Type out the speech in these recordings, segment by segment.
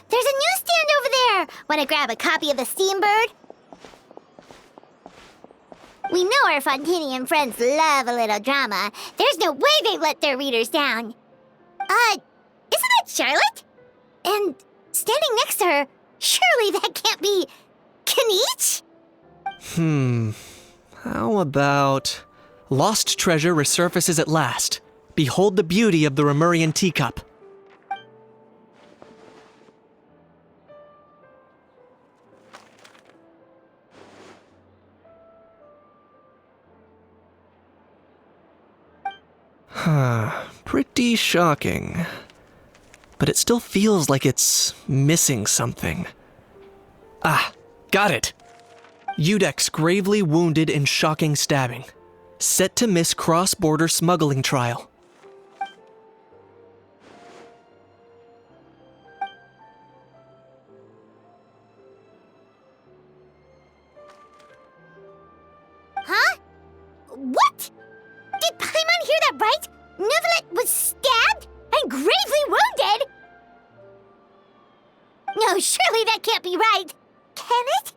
There's a newsstand over there! Wanna grab a copy of the Steambird? We know our Fontainian friends love a little drama. There's no way they'd let their readers down. Isn't that Charlotte? And standing next to her, surely that can't be Kinich? How about... Lost treasure resurfaces at last. Behold the beauty of the Remurian teacup. Pretty shocking. But it still feels like it's missing something. Ah, got it! Udex gravely wounded in shocking stabbing. Set to miss cross-border smuggling trial. Huh? What? Did Paimon hear that right? Neuvillette was stabbed and gravely wounded? No, surely that can't be right. Can it?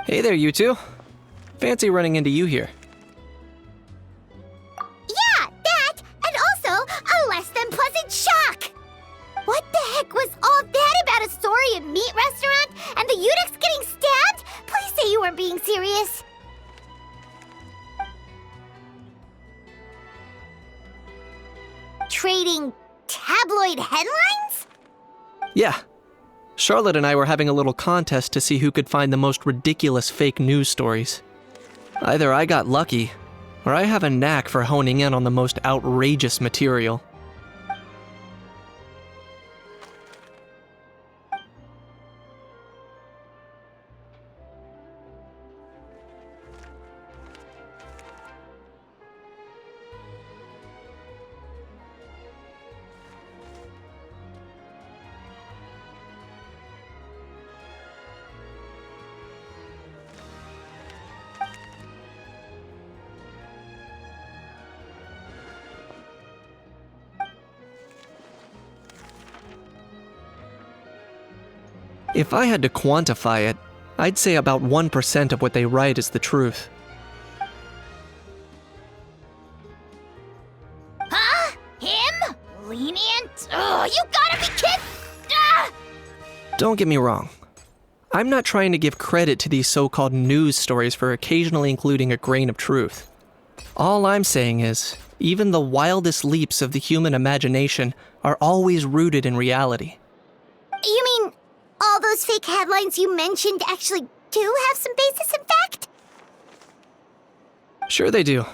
Hey there, you two. Fancy running into you here. Yeah, that, and also a less than pleasant shock. What the heck was all that about a Saurian meat restaurant and the Udex getting stabbed? Please say you weren't being serious. Trading tabloid headlines? Yeah. Charlotte and I were having a little contest to see who could find the most ridiculous fake news stories. Either I got lucky, or I have a knack for honing in on the most outrageous material. If I had to quantify it, I'd say about 1% of what they write is the truth. Huh? Him? Lenient? Oh, you gotta be kidding! Ah! Don't get me wrong. I'm not trying to give credit to these so-called news stories for occasionally including a grain of truth. All I'm saying is, even the wildest leaps of the human imagination are always rooted in reality. You mean all those fake headlines you mentioned actually do have some basis in fact? Sure they do.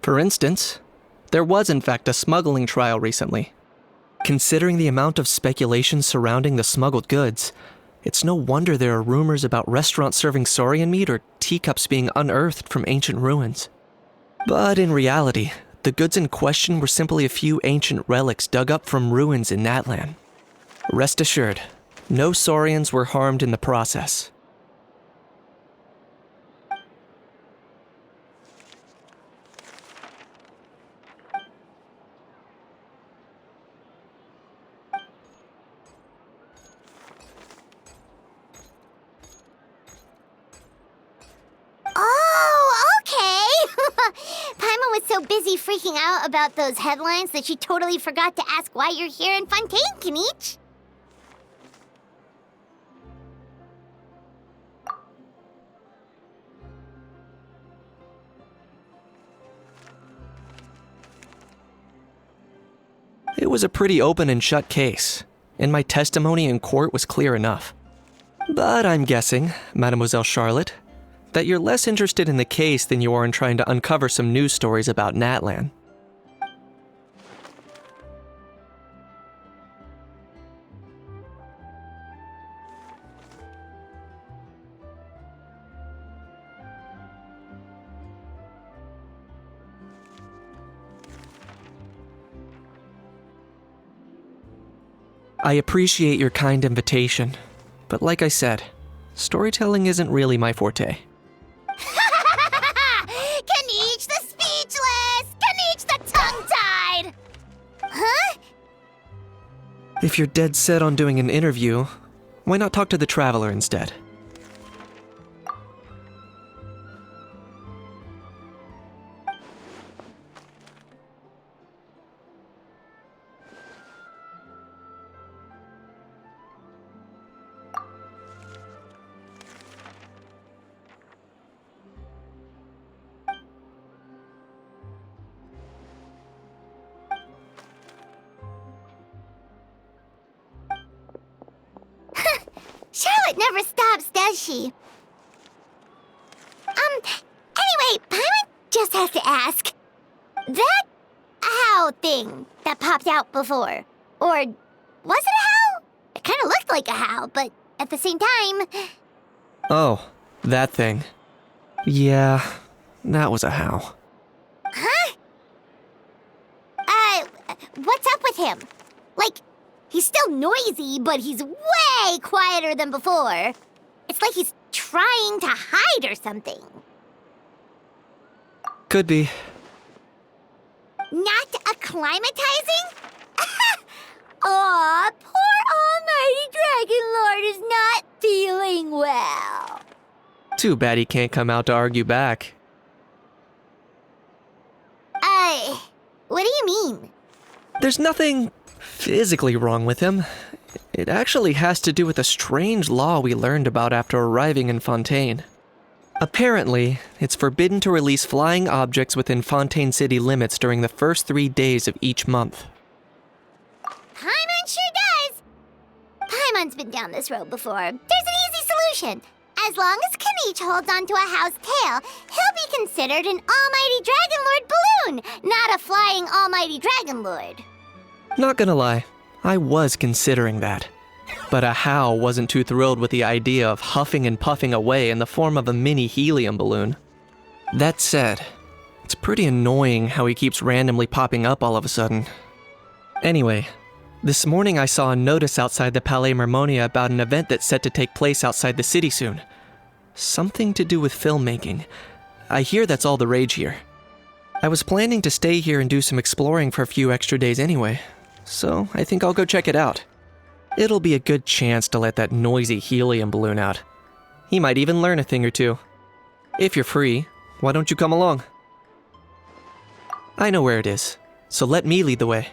For instance, there was in fact a smuggling trial recently. Considering the amount of speculation surrounding the smuggled goods, it's no wonder there are rumors about restaurants serving saurian meat or teacups being unearthed from ancient ruins. But in reality, the goods in question were simply a few ancient relics dug up from ruins in Natlan. Rest assured, no saurians were harmed in the process. Oh, okay! Paimon was so busy freaking out about those headlines that she totally forgot to ask why you're here in Fontaine, Kinich. It was a pretty open and shut case. and my testimony in court was clear enough. But I'm guessing, Mademoiselle Charlotte, that you're less interested in the case than you are in trying to uncover some news stories about Natlan. I appreciate your kind invitation, but like I said, storytelling isn't really my forte. Kinich the speechless! Kinich the tongue-tied! Huh? If you're dead set on doing an interview, why not talk to the Traveler instead? Charlotte never stops, does she? Anyway, Paimon just has to ask. That owl thing that popped out before, or was it a howl? It kind of looked like a howl, but at the same time... Oh, that thing. Yeah, that was a howl. Huh? What's up with him? Like, he's still noisy, but he's way quieter than before. It's like he's trying to hide or something. Could be. Not acclimatizing? Aw, poor Almighty Dragon Lord is not feeling well. Too bad he can't come out to argue back. What do you mean? There's nothing physically wrong with him. It actually has to do with a strange law we learned about after arriving in Fontaine. Apparently, it's forbidden to release flying objects within Fontaine city limits during the first 3 days of each month. Paimon sure does. Paimon's been down this road before. There's an easy solution. As long as Kinich holds onto a house tail, he'll be considered an Almighty Dragon Lord balloon, not a flying Almighty Dragon Lord. Not gonna lie, I was considering that. But Ajaw wasn't too thrilled with the idea of huffing and puffing away in the form of a mini helium balloon. That said, it's pretty annoying how he keeps randomly popping up all of a sudden. Anyway, this morning I saw a notice outside the Palais Mermonia about an event that's set to take place outside the city soon. Something to do with filmmaking. I hear that's all the rage here. I was planning to stay here and do some exploring for a few extra days anyway, so I think I'll go check it out. It'll be a good chance to let that noisy helium balloon out. He might even learn a thing or two. If you're free, why don't you come along? I know where it is, so let me lead the way.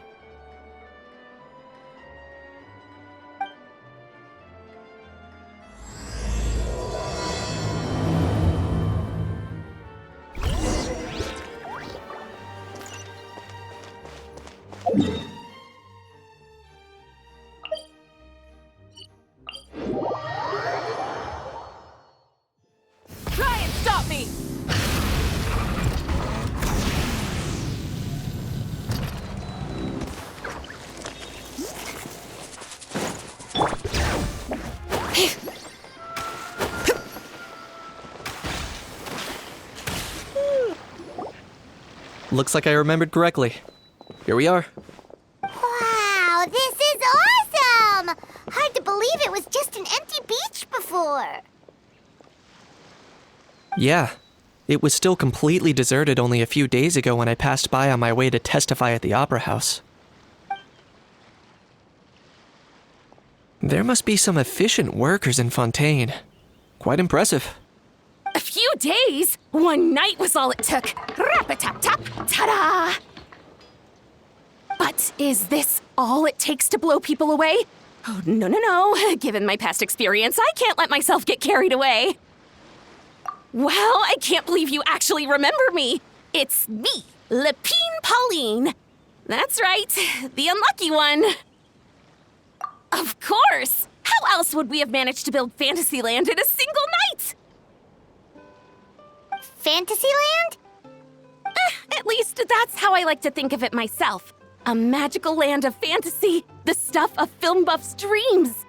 Try and stop me! Looks like I remembered correctly. Here we are. Wow, this is awesome! Hard to believe it was just an empty beach before. Yeah, it was still completely deserted only a few days ago when I passed by on my way to testify at the Opera House. There must be some efficient workers in Fontaine. Quite impressive. A few days? One night was all it took. Rap-a-tap-tap, ta-da! But is this all it takes to blow people away? Oh, no. Given my past experience, I can't let myself get carried away. Well, I can't believe you actually remember me. It's me, Lepine Pauline. That's right, the unlucky one. Of else would we have managed to build Fantasyland in a single night? Fantasyland? At least that's how I like to think of it myself. A magical land of fantasy, the stuff of film buffs' dreams.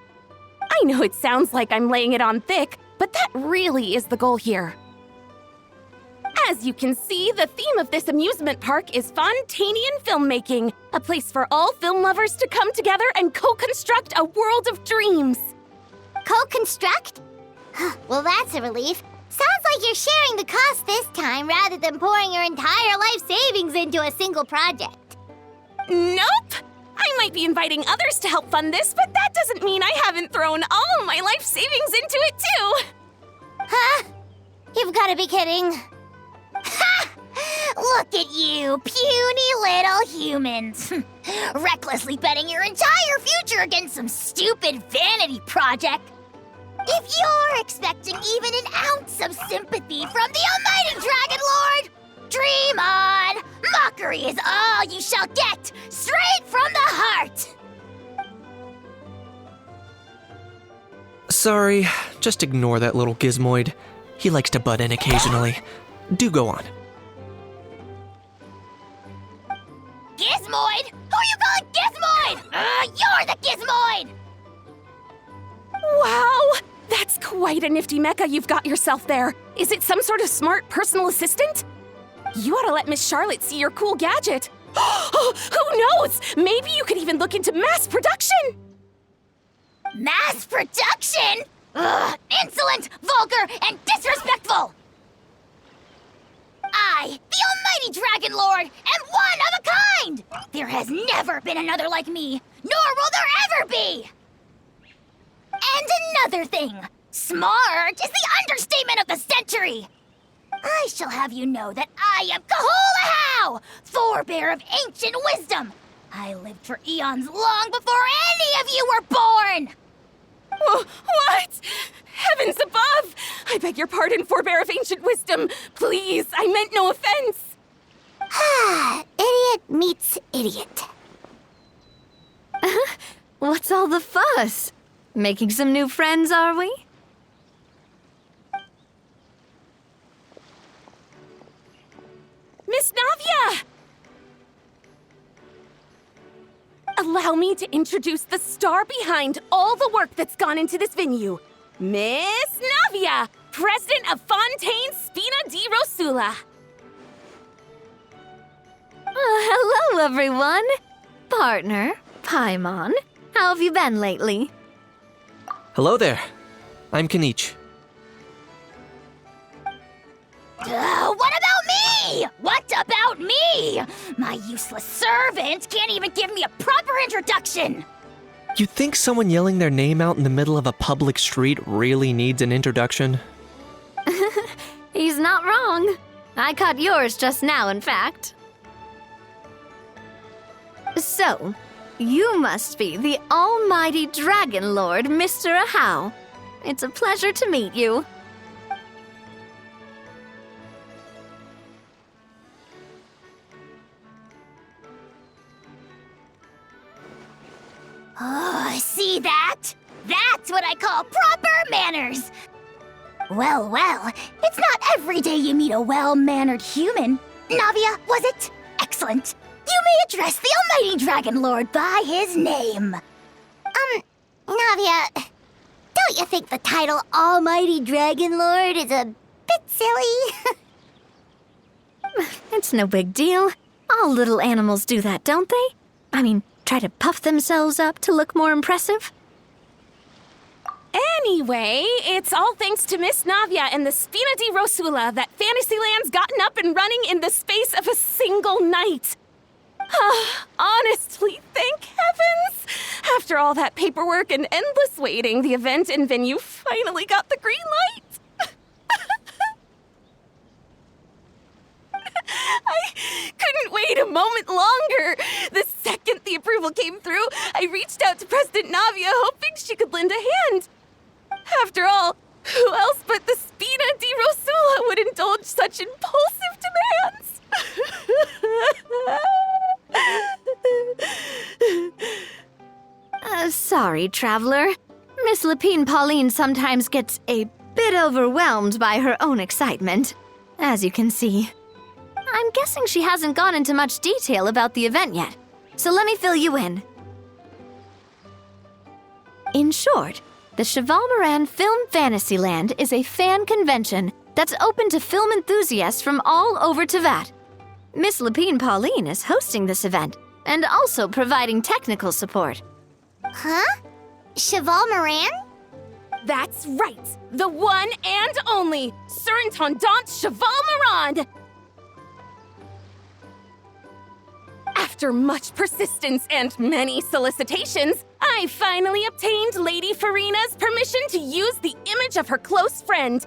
I know it sounds like I'm laying it on thick, but that really is the goal here. As you can see, the theme of this amusement park is Fontainian filmmaking, a place for all film lovers to come together and co-construct a world of dreams. Co-construct? Well, that's a relief. Sounds like you're sharing the cost this time rather than pouring your entire life savings into a single project. Nope! I might be inviting others to help fund this, but that doesn't mean I haven't thrown all my life savings into it too! Huh? You've got to be kidding. Ha! Look at you, puny little humans. Recklessly betting your entire future against some stupid vanity project. If you're expecting even an ounce of sympathy from the almighty Dragon Lord, dream on! Mockery is all you shall get, straight from the heart! Sorry, just ignore that little gizmoid. He likes to butt in occasionally. Do go on. Gizmoid? Who you calling Gizmoid? You're the Gizmoid! Wow! That's quite a nifty mecha you've got yourself there. Is it some sort of smart personal assistant? You ought to let Miss Charlotte see your cool gadget. Who knows? Maybe you could even look into mass production! Mass production? Ugh, insolent, vulgar, and disrespectful! I, the almighty Dragon Lord, am one of a kind! There has never been another like me, nor will there ever be! And another thing, smart is the understatement of the century! I shall have you know that I am Kahulahau, forebear of ancient wisdom! I lived for eons long before any of you were born! What? Heavens above! I beg your pardon, forebear of ancient wisdom. Please, I meant no offense. Idiot meets idiot. What's all the fuss? Making some new friends, are we? Miss Navia! Allow me to introduce the star behind all the work that's gone into this venue. Miss Navia, president of Fontaine Spina di Rosula. Hello, everyone. Partner, Paimon, how have you been lately? Hello there. I'm Kinich. What about me? What about me? My useless servant can't even give me a proper introduction. You think someone yelling their name out in the middle of a public street really needs an introduction? He's not wrong. I caught yours just now, in fact. So, you must be the almighty Dragon Lord, Mr. Ahau. It's a pleasure to meet you. Oh, see that? That's what I call proper manners. Well, it's not every day you meet a well-mannered human. Navia, was it? Excellent. You may address the almighty Dragon Lord by his name. Navia, don't you think the title Almighty Dragon Lord is a bit silly? It's no big deal. All little animals do that, don't they? I mean, try to puff themselves up to look more impressive. Anyway, it's all thanks to Miss Navia and the Spina di Rosula that Fantasyland's gotten up and running in the space of a single night. Honestly, thank heavens! After all that paperwork and endless waiting, the event and venue finally got the green light. I couldn't wait a moment longer. The second the approval came through, I reached out to President Navia, hoping she could lend a hand. After all, who else but the Spina di Rosula would indulge such impulsive demands? Sorry, traveler. Miss Lapine Pauline sometimes gets a bit overwhelmed by her own excitement, as you can see. I'm guessing she hasn't gone into much detail about the event yet, so let me fill you in. In short, the Cheval Moran Film Fantasyland is a fan convention that's open to film enthusiasts from all over Teyvat. Miss Lapine Pauline is hosting this event and also providing technical support. Huh? Cheval Moran? That's right! The one and only Surintendant Cheval Moran! After much persistence and many solicitations, I finally obtained Lady Furina's permission to use the image of her close friend.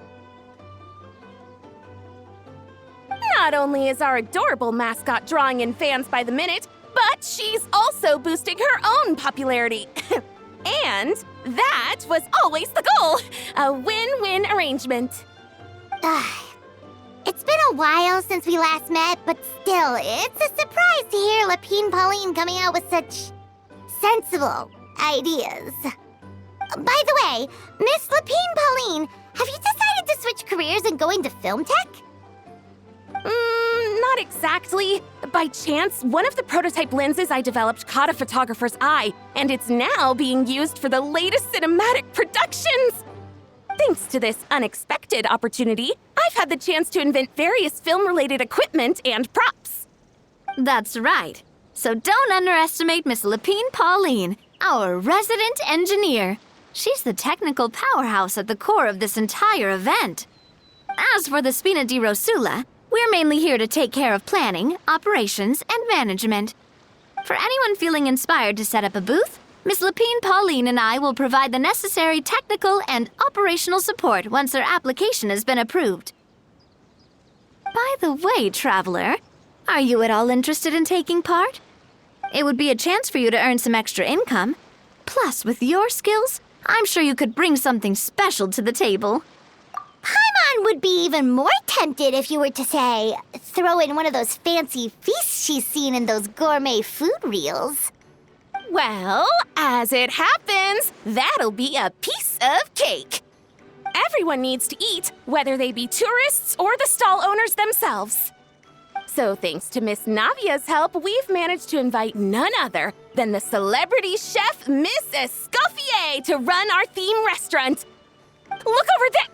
Not only is our adorable mascot drawing in fans by the minute, but she's also boosting her own popularity. And that was always the goal, a win-win arrangement. It's been a while since we last met, but still, it's a surprise to hear Lapine Pauline coming out with such sensible ideas. By the way, Miss Lapine Pauline, have you decided to switch careers and go into film tech? Not exactly. By chance, one of the prototype lenses I developed caught a photographer's eye, and it's now being used for the latest cinematic productions. Thanks to this unexpected opportunity, I've had the chance to invent various film-related equipment and props. That's right. So don't underestimate Miss Lapine Pauline, our resident engineer. She's the technical powerhouse at the core of this entire event. As for the Spina di Rosula, we're mainly here to take care of planning, operations, and management. For anyone feeling inspired to set up a booth, Miss Lapine Pauline and I will provide the necessary technical and operational support once their application has been approved. By the way, traveler, are you at all interested in taking part? It would be a chance for you to earn some extra income. Plus, with your skills, I'm sure you could bring something special to the table. Paimon would be even more tempted if you were to, say, throw in one of those fancy feasts she's seen in those gourmet food reels. Well, as it happens, that'll be a piece of cake. Everyone needs to eat, whether they be tourists or the stall owners themselves. So thanks to Miss Navia's help, we've managed to invite none other than the celebrity chef, Miss Escoffier, to run our theme restaurant. Look over there!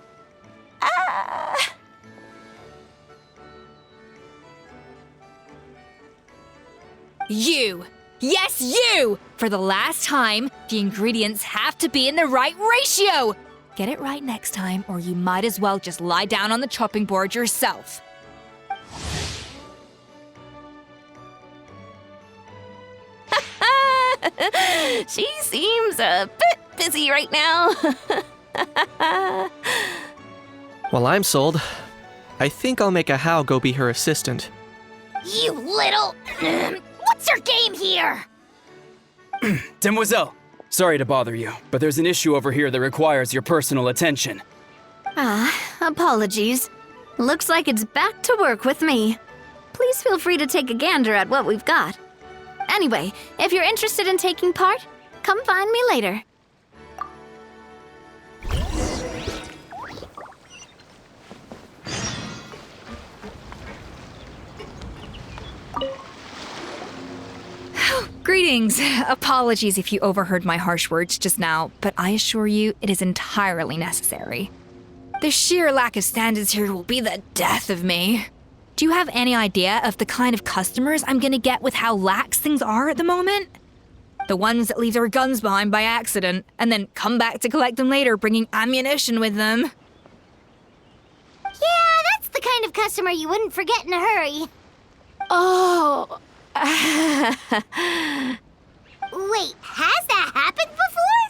You! Yes, you! For the last time, the ingredients have to be in the right ratio! Get it right next time, or you might as well just lie down on the chopping board yourself. She seems a bit busy right now. Well, I'm sold. I think I'll make Ajaw go be her assistant. You little... What's your game here? Demoiselle, sorry to bother you, but there's an issue over here that requires your personal attention. Apologies. Looks like it's back to work with me. Please feel free to take a gander at what we've got. Anyway, if you're interested in taking part, come find me later. Greetings. Apologies if you overheard my harsh words just now, but I assure you it is entirely necessary. The sheer lack of standards here will be the death of me. Do you have any idea of the kind of customers I'm gonna get with how lax things are at the moment? The ones that leave their guns behind by accident and then come back to collect them later bringing ammunition with them. Yeah, that's the kind of customer you wouldn't forget in a hurry. Oh... Wait, has that happened before?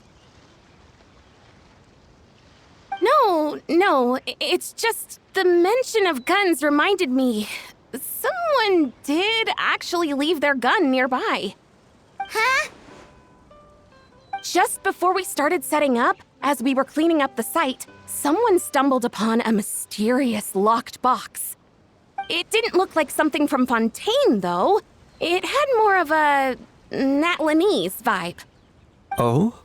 No, it's just the mention of guns reminded me. Someone did actually leave their gun nearby. Huh? Just before we started setting up, as we were cleaning up the site, someone stumbled upon a mysterious locked box. It didn't look like something from Fontaine, though. It had more of a Natlanese vibe. Oh?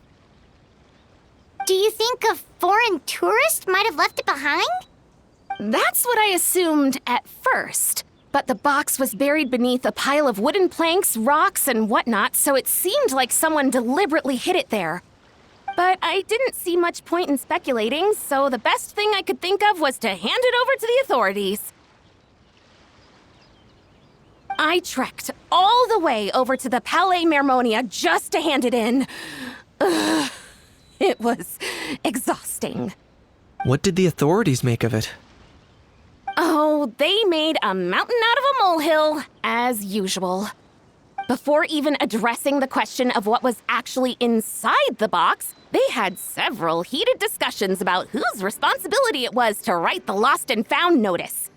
think a foreign tourist might have left it behind? That's what I assumed at first. But the box was buried beneath a pile of wooden planks, rocks, and whatnot, so it seemed like someone deliberately hid it there. But I didn't see much point in speculating, so the best thing I could think of was to hand it over to the authorities. I trekked all the way over to the Palais Mermonia just to hand it in. Ugh, it was exhausting. What did the authorities make of it? Oh, they made a mountain out of a molehill, as usual. Before even addressing the question of what was actually inside the box, they had several heated discussions about whose responsibility it was to write the lost and found notice.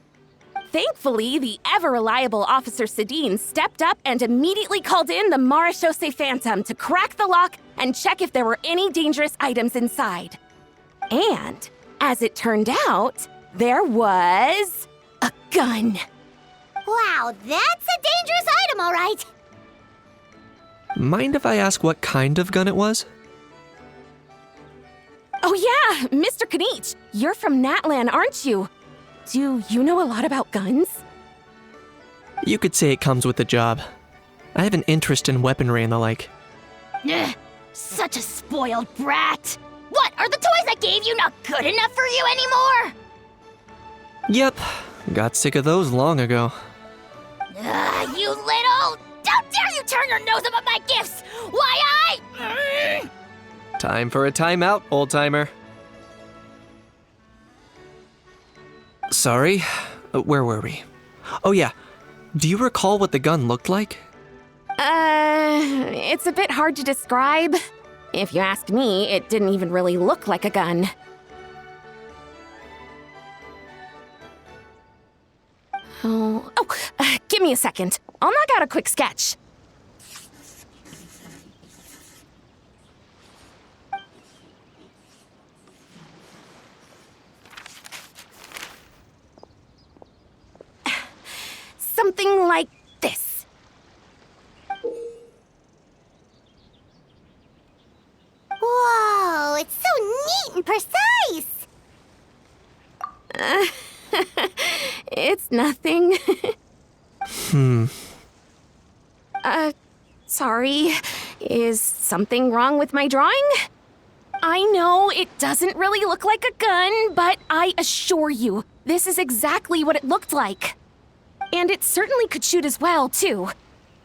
Thankfully, the ever-reliable Officer Sedine stepped up and immediately called in the Marechaussee Phantom to crack the lock and check if there were any dangerous items inside. And, as it turned out, there was a gun. Wow, that's a dangerous item, all right. Mind if I ask what kind of gun it was? Oh yeah, Mr. Kinich, you're from Natlan, aren't you? Do you know a lot about guns? You could say it comes with the job. I have an interest in weaponry and the like. Ugh, such a spoiled brat. What, are the toys I gave you not good enough for you anymore? Yep, got sick of those long ago. You little... Don't dare you turn your nose up at my gifts! Why, Time for a timeout, old-timer. Sorry, where were we? Oh yeah, do you recall what the gun looked like? It's a bit hard to describe. If you ask me, it didn't even really look like a gun. Give me a second. I'll knock out a quick sketch. Something like this. Whoa, it's so neat and precise. It's nothing. Sorry. Is something wrong with my drawing? I know it doesn't really look like a gun, but I assure you, this is exactly what it looked like. And it certainly could shoot as well, too.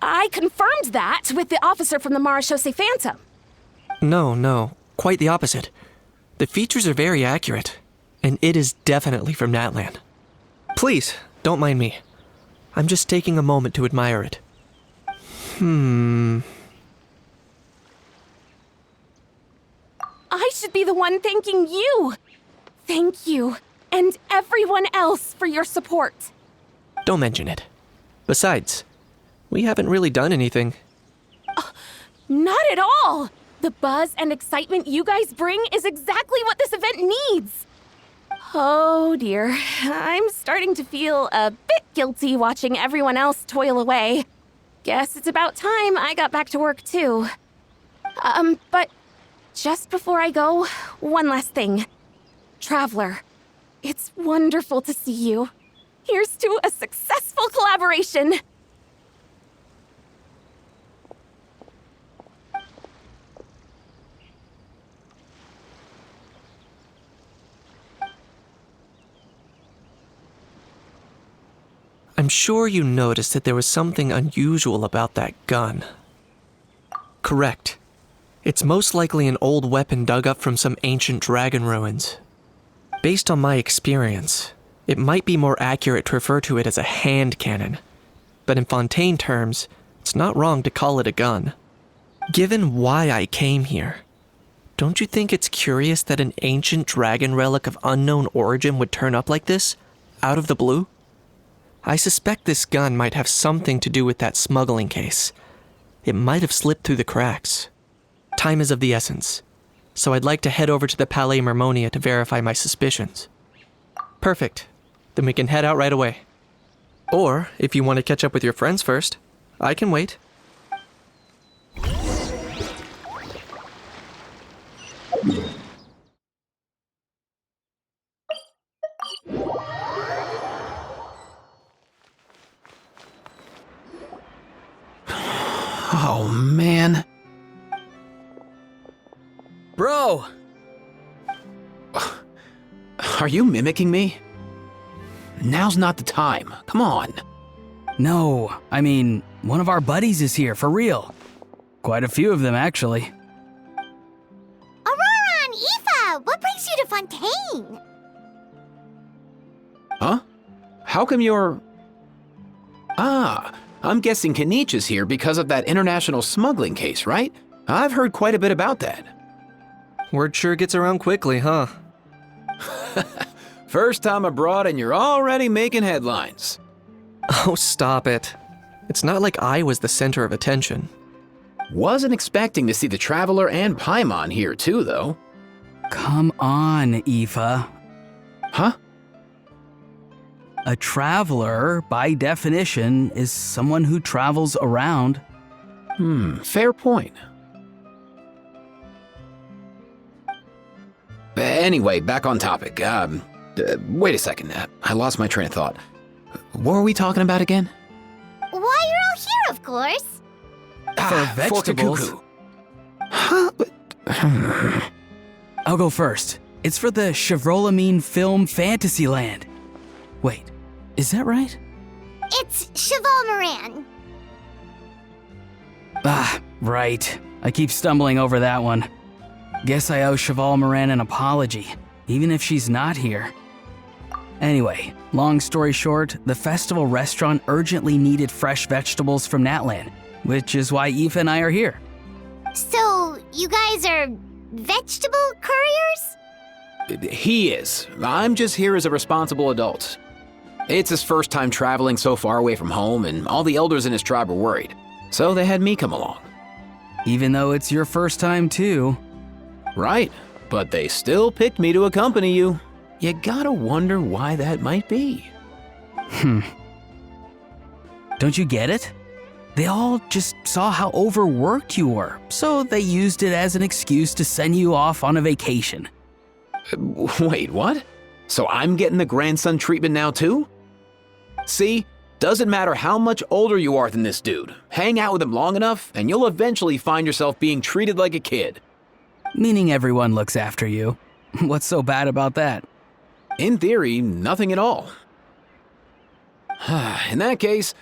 I confirmed that with the officer from the Marechaussee Phantom. No, quite the opposite. The features are very accurate, and it is definitely from Natlan. Please, don't mind me. I'm just taking a moment to admire it. I should be the one thanking you. Thank you, and everyone else for your support. Don't mention it. Besides, we haven't really done anything. Not at all! The buzz and excitement you guys bring is exactly what this event needs. Oh dear, I'm starting to feel a bit guilty watching everyone else toil away. Guess it's about time I got back to work too. But just before I go, one last thing. Traveler, it's wonderful to see you. Here's to a successful collaboration. I'm sure you noticed that there was something unusual about that gun. Correct. It's most likely an old weapon dug up from some ancient dragon ruins. Based on my experience, it might be more accurate to refer to it as a hand cannon. But in Fontaine terms, it's not wrong to call it a gun. Given why I came here, don't you think it's curious that an ancient dragon relic of unknown origin would turn up like this, out of the blue? I suspect this gun might have something to do with that smuggling case. It might have slipped through the cracks. Time is of the essence, so I'd like to head over to the Palais Mermonia to verify my suspicions. Perfect. Then we can head out right away. Or, if you want to catch up with your friends first, I can wait. Bro! Are you mimicking me? Now's not the time. Come on. No, I mean, one of our buddies is here, for real. Quite a few of them, actually. Ororon, Aoife, what brings you to Fontaine? Huh? How come you're... Ah, I'm guessing Kinich is here because of that international smuggling case, right? I've heard quite a bit about that. Word sure gets around quickly, huh? First time abroad and you're already making headlines. Oh, stop it. It's not like I was the center of attention. Wasn't expecting to see the Traveler and Paimon here too, though. Come on, Aoife. Huh? A traveler, by definition, is someone who travels around. Fair point. Anyway, back on topic. Wait a second. I lost my train of thought. What were we talking about again? Why, you're all here, of course. For vegetables. Cacucu. Huh? I'll go first. It's for the Chevrolamine film Fantasyland. Wait, is that right? It's Cheval Moran. Ah, right. I keep stumbling over that one. Guess I owe Cheval Moran an apology, even if she's not here. Anyway, long story short, the festival restaurant urgently needed fresh vegetables from Natland, which is why Aoife and I are here. So, you guys are vegetable couriers? He is. I'm just here as a responsible adult. It's his first time traveling so far away from home, and all the elders in his tribe were worried. So they had me come along. Even though it's your first time too. Right, but they still picked me to accompany you. You gotta wonder why that might be. Don't you get it? They all just saw how overworked you were, so they used it as an excuse to send you off on a vacation. Wait, what? So I'm getting the grandson treatment now too? See, doesn't matter how much older you are than this dude. Hang out with him long enough, and you'll eventually find yourself being treated like a kid. Meaning everyone looks after you. What's so bad about that? In theory, nothing at all. In that case,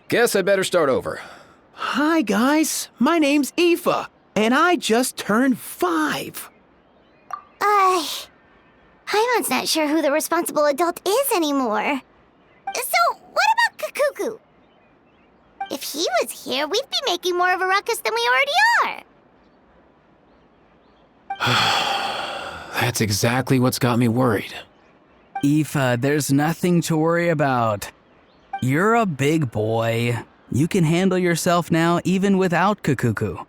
guess I better start over. Hi guys, my name's Aoife, and I just turned 5. Paimon's not sure who the responsible adult is anymore. So, what about Cacucu? If he was here, we'd be making more of a ruckus than we already are. That's exactly what's got me worried. Aoife, there's nothing to worry about. You're a big boy. You can handle yourself now even without Cacucu.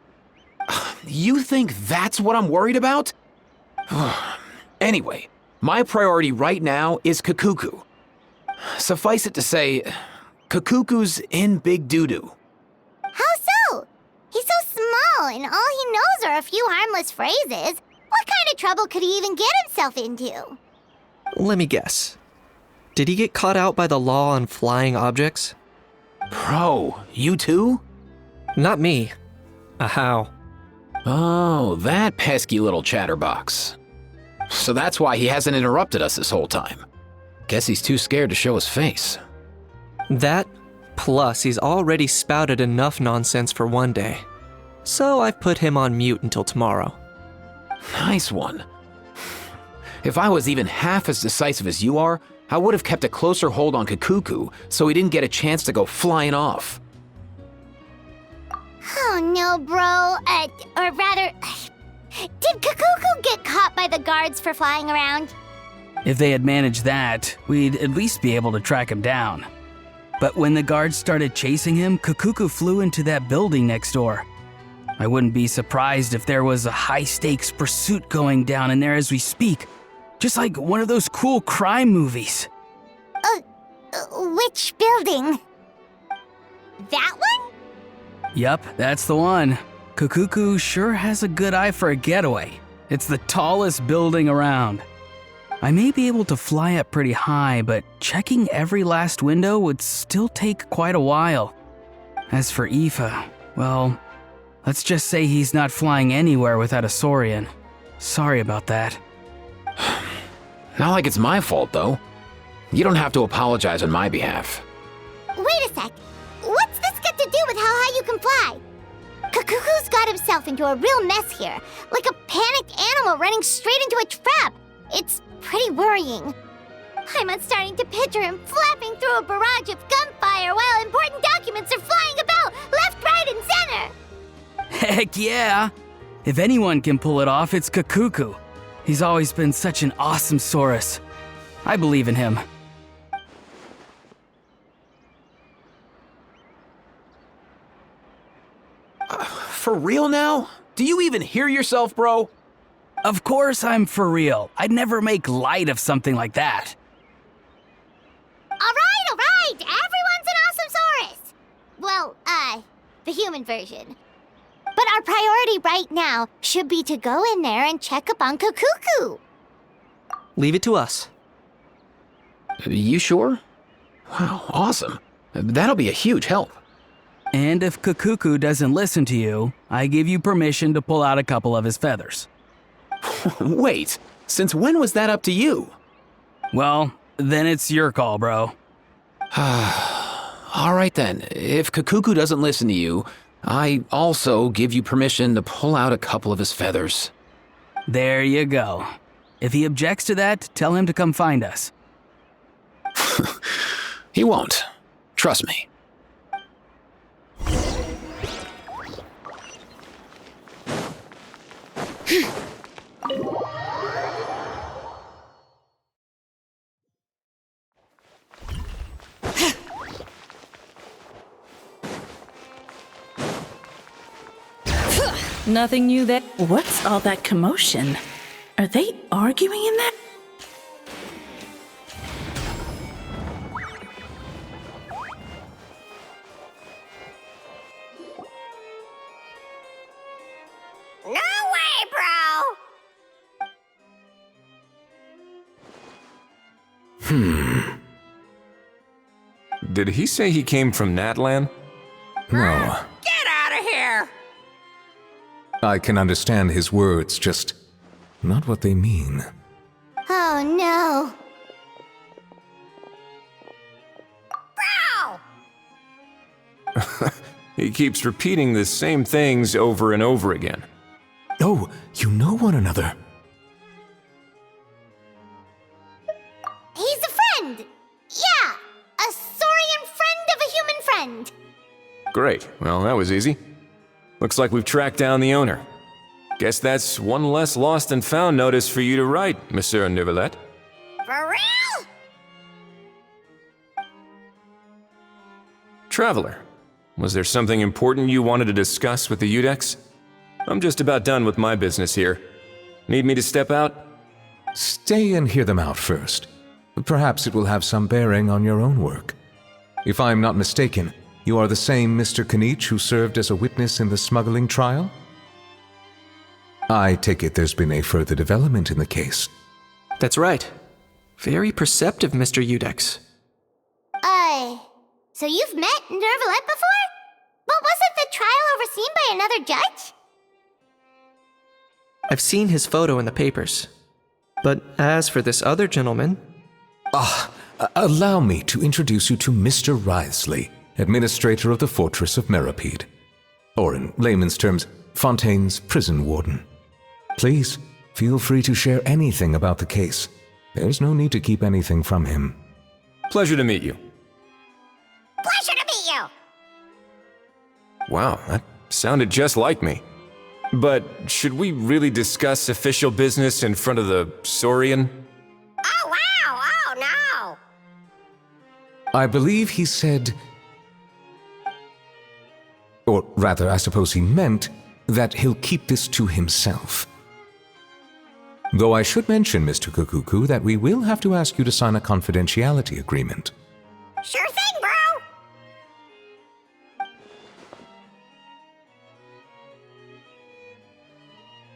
You think that's what I'm worried about? Anyway, my priority right now is Cacucu. Suffice it to say, Cacucu's in big doo-doo. How so? He's so small, and all he knows are a few harmless phrases. What kind of trouble could he even get himself into? Let me guess. Did he get caught out by the law on flying objects? Bro, you too? Not me. How? Oh, that pesky little chatterbox. So that's why he hasn't interrupted us this whole time. Guess he's too scared to show his face. That, plus he's already spouted enough nonsense for one day. So I've put him on mute until tomorrow. Nice one. If I was even half as decisive as you are, I would have kept a closer hold on Cacucu so he didn't get a chance to go flying off. Oh no, bro. Or rather, did Cacucu get caught by the guards for flying around? If they had managed that, we'd at least be able to track him down. But when the guards started chasing him, Cacucu flew into that building next door. I wouldn't be surprised if there was a high-stakes pursuit going down in there as we speak. Just like one of those cool crime movies. Which building? That one? Yup, that's the one. Cacucu sure has a good eye for a getaway. It's the tallest building around. I may be able to fly up pretty high, but checking every last window would still take quite a while. As for Aoife, well, let's just say he's not flying anywhere without a Saurian. Sorry about that. Not like it's my fault, though. You don't have to apologize on my behalf. Wait a sec. What's this got to do with how high you can fly? Cacucu's got himself into a real mess here, like a panicked animal running straight into a trap. It's pretty worrying. I'm starting to picture him flapping through a barrage of gunfire while important documents are flying about left, right, and center. Heck yeah! If anyone can pull it off, it's Cacucu. He's always been such an awesome Saurus. I believe in him. For real now? Do you even hear yourself, bro? Of course I'm for real. I'd never make light of something like that. All right. Everyone's an awesome Saurus. Well, the human version. But our priority right now should be to go in there and check up on Cacucu. Leave it to us. You sure? Wow, awesome. That'll be a huge help. And if Cacucu doesn't listen to you, I give you permission to pull out a couple of his feathers. Wait, since when was that up to you? Well, then it's your call, bro. All right then, if Cacucu doesn't listen to you, I also give you permission to pull out a couple of his feathers. There you go. If he objects to that, tell him to come find us. He won't. Trust me. Nothing new there. What's all that commotion? Are they arguing in there? No way, bro! Did he say he came from Natlan? No. Get out of here! I can understand his words, just not what they mean. Oh no. Bro! He keeps repeating the same things over and over again. Oh, you know one another. He's a friend! Yeah! A saurian friend of a human friend! Great, well, that was easy. Looks like we've tracked down the owner. Guess that's one less lost and found notice for you to write, Monsieur Neuvillette. For real? Traveler, was there something important you wanted to discuss with the Udex? I'm just about done with my business here. Need me to step out? Stay and hear them out first. Perhaps it will have some bearing on your own work. If I'm not mistaken, you are the same Mr. Kinich who served as a witness in the smuggling trial? I take it there's been a further development in the case. That's right. Very perceptive, Mr. Udex. So you've met Neuvillette before? But wasn't the trial overseen by another judge? I've seen his photo in the papers. But as for this other gentleman... Allow me to introduce you to Mr. Wriothesley, administrator of the Fortress of Meripede. Or in layman's terms, Fontaine's prison warden. Please, feel free to share anything about the case. There's no need to keep anything from him. Pleasure to meet you. Pleasure to meet you! Wow, that sounded just like me. But should we really discuss official business in front of the Saurian? Oh, wow! Oh, no! I believe he said... Or rather, I suppose he meant that he'll keep this to himself. Though I should mention, Mr. Cacucu, that we will have to ask you to sign a confidentiality agreement. Sure thing, bro!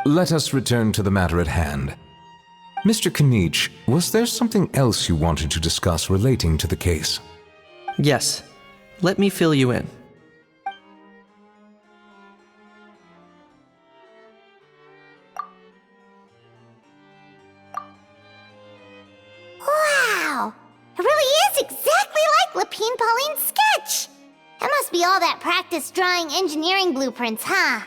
Let us return to the matter at hand. Mr. Kinich, was there something else you wanted to discuss relating to the case? Yes. Let me fill you in. Lapine Pauline's sketch! That must be all that practice drawing engineering blueprints, huh?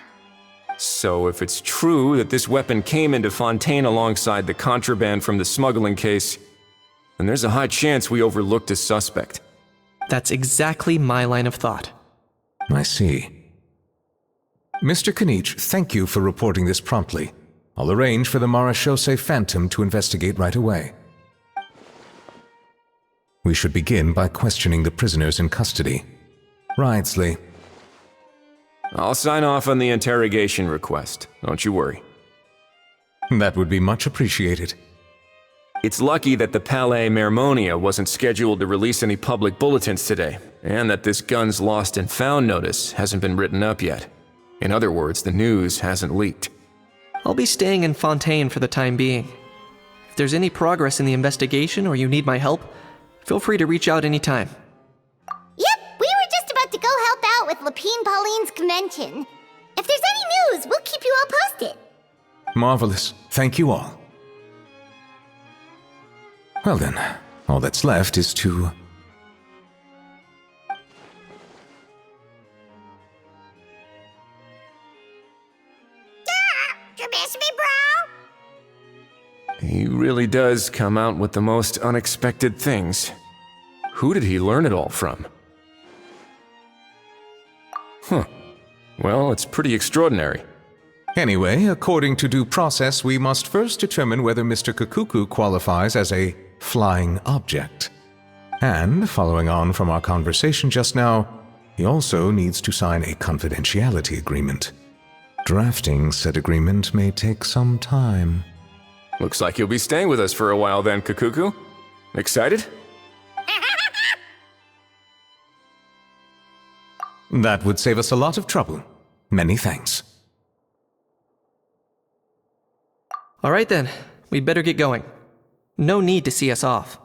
So if it's true that this weapon came into Fontaine alongside the contraband from the smuggling case, then there's a high chance we overlooked a suspect. That's exactly my line of thought. I see. Mr. Kinich, thank you for reporting this promptly. I'll arrange for the Marechaussee Phantom to investigate right away. We should begin by questioning the prisoners in custody. Wriothesley. I'll sign off on the interrogation request, don't you worry. That would be much appreciated. It's lucky that the Palais Mermonia wasn't scheduled to release any public bulletins today, and that this gun's lost and found notice hasn't been written up yet. In other words, the news hasn't leaked. I'll be staying in Fontaine for the time being. If there's any progress in the investigation or you need my help, feel free to reach out anytime. Yep, we were just about to go help out with Lapine Pauline's convention. If there's any news, we'll keep you all posted. Marvelous. Thank you all. Well then, all that's left is to... You miss me, bro? He really does come out with the most unexpected things. Who did he learn it all from? Huh. Well, it's pretty extraordinary. Anyway, according to due process, we must first determine whether Mr. Cacucu qualifies as a flying object. And, following on from our conversation just now, he also needs to sign a confidentiality agreement. Drafting said agreement may take some time. Looks like you'll be staying with us for a while then, Cacucu. Excited? That would save us a lot of trouble. Many thanks. All right then, we'd better get going. No need to see us off.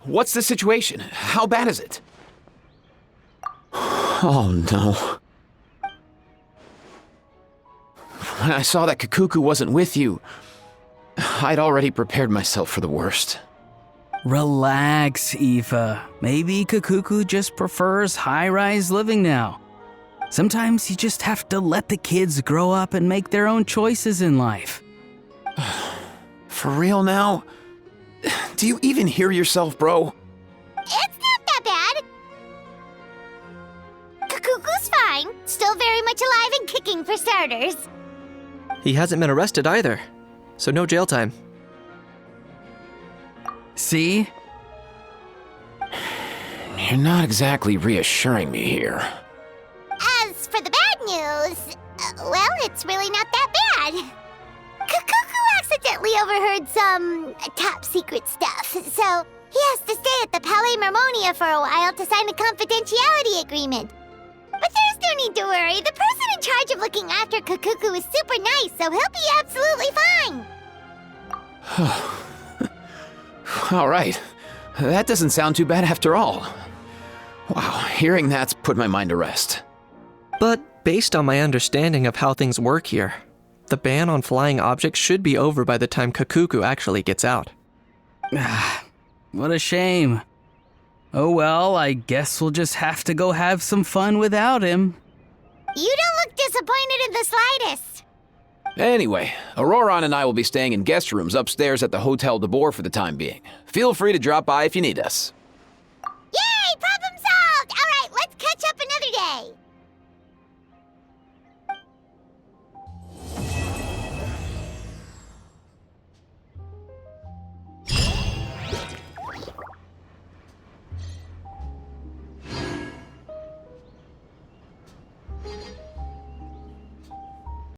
What's the situation? How bad is it? Oh no. When I saw that Cacucu wasn't with you, I'd already prepared myself for the worst. Relax, Aoife. Maybe Cacucu just prefers high-rise living now. Sometimes you just have to let the kids grow up and make their own choices in life. For real now? Do you even hear yourself, bro? It's not that bad. Cacucu's fine. Still very much alive and kicking for starters. He hasn't been arrested either, so no jail time. See? You're not exactly reassuring me here. As for the bad news, well, it's really not that bad. Cacucu accidentally overheard some top secret stuff, so he has to stay at the Palais Mermonia for a while to sign a confidentiality agreement. But there's no need to worry. The person in charge of looking after Cacucu is super nice, so he'll be absolutely fine. All right. That doesn't sound too bad after all. Wow, hearing that's put my mind to rest. But based on my understanding of how things work here, the ban on flying objects should be over by the time Cacucu actually gets out. What a shame. Oh well, I guess we'll just have to go have some fun without him. You don't look disappointed in the slightest. Anyway, Ororon and I will be staying in guest rooms upstairs at the Hotel de Boer for the time being. Feel free to drop by if you need us.